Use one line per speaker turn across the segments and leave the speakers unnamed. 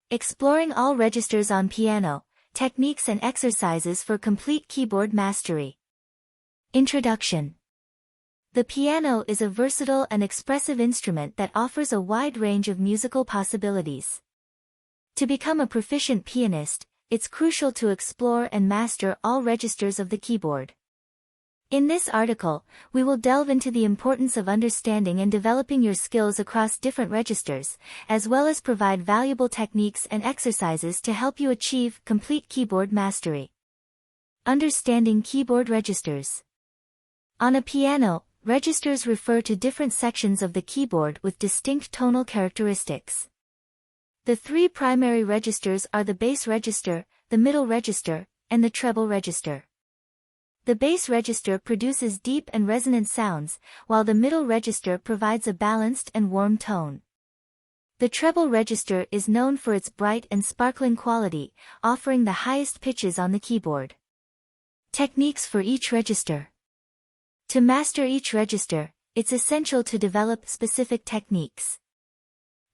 Exploring all registers on piano, techniques and exercises for complete keyboard mastery. Introduction. The piano is a versatile and expressive instrument that offers a wide range of musical possibilities. To become a proficient pianist, it's crucial to explore and master all registers of the keyboard. In this article, we will delve into the importance of understanding and developing your skills across different registers, as well as provide valuable techniques and exercises to help you achieve complete keyboard mastery. Understanding keyboard registers. On a piano, registers refer to different sections of the keyboard with distinct tonal characteristics. The three primary registers are the bass register, the middle register, and the treble register. The bass register produces deep and resonant sounds, while the middle register provides a balanced and warm tone. The treble register is known for its bright and sparkling quality, offering the highest pitches on the keyboard. Techniques for each register. To master each register, it's essential to develop specific techniques.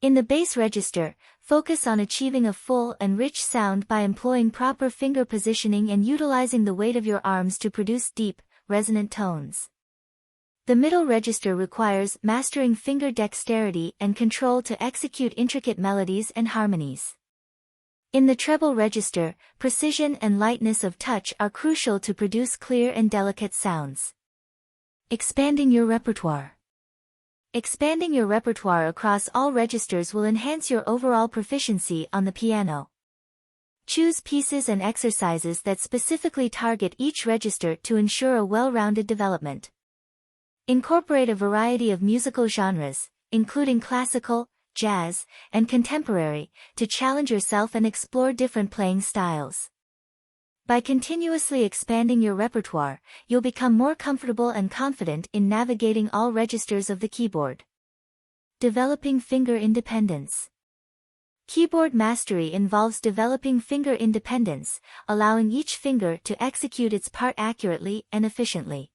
In the bass register, focus on achieving a full and rich sound by employing proper finger positioning and utilizing the weight of your arms to produce deep, resonant tones. The middle register requires mastering finger dexterity and control to execute intricate melodies and harmonies. In the treble register, precision and lightness of touch are crucial to produce clear and delicate sounds. Expanding your repertoire. Expanding your repertoire across all registers will enhance your overall proficiency on the piano. Choose pieces and exercises that specifically target each register to ensure a well-rounded development. Incorporate a variety of musical genres, including classical, jazz, and contemporary, to challenge yourself and explore different playing styles. By continuously expanding your repertoire, you'll become more comfortable and confident in navigating all registers of the keyboard. Developing finger independence. Keyboard mastery involves developing finger independence, allowing each finger to execute its part accurately and efficiently.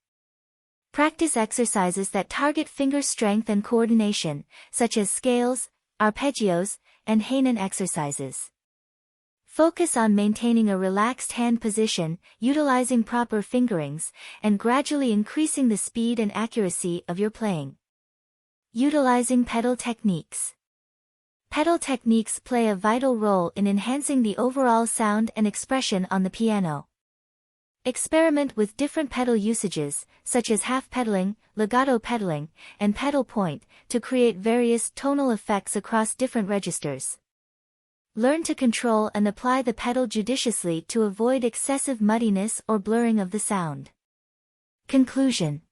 Practice exercises that target finger strength and coordination, such as scales, arpeggios, and Hanen exercises. Focus on maintaining a relaxed hand position, utilizing proper fingerings, and gradually increasing the speed and accuracy of your playing. Utilizing pedal techniques. Pedal techniques play a vital role in enhancing the overall sound and expression on the piano. Experiment with different pedal usages, such as half pedaling, legato pedaling, and pedal point, to create various tonal effects across different registers. Learn to control and apply the pedal judiciously to avoid excessive muddiness or blurring of the sound. Conclusion.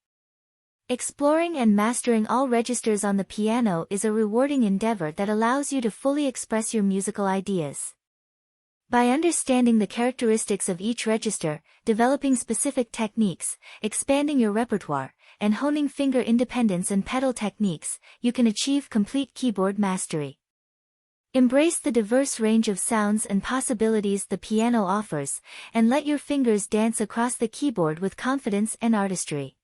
Exploring and mastering all registers on the piano is a rewarding endeavor that allows you to fully express your musical ideas. By understanding the characteristics of each register, developing specific techniques, expanding your repertoire, and honing finger independence and pedal techniques, you can achieve complete keyboard mastery. Embrace the diverse range of sounds and possibilities the piano offers, and let your fingers dance across the keyboard with confidence and artistry.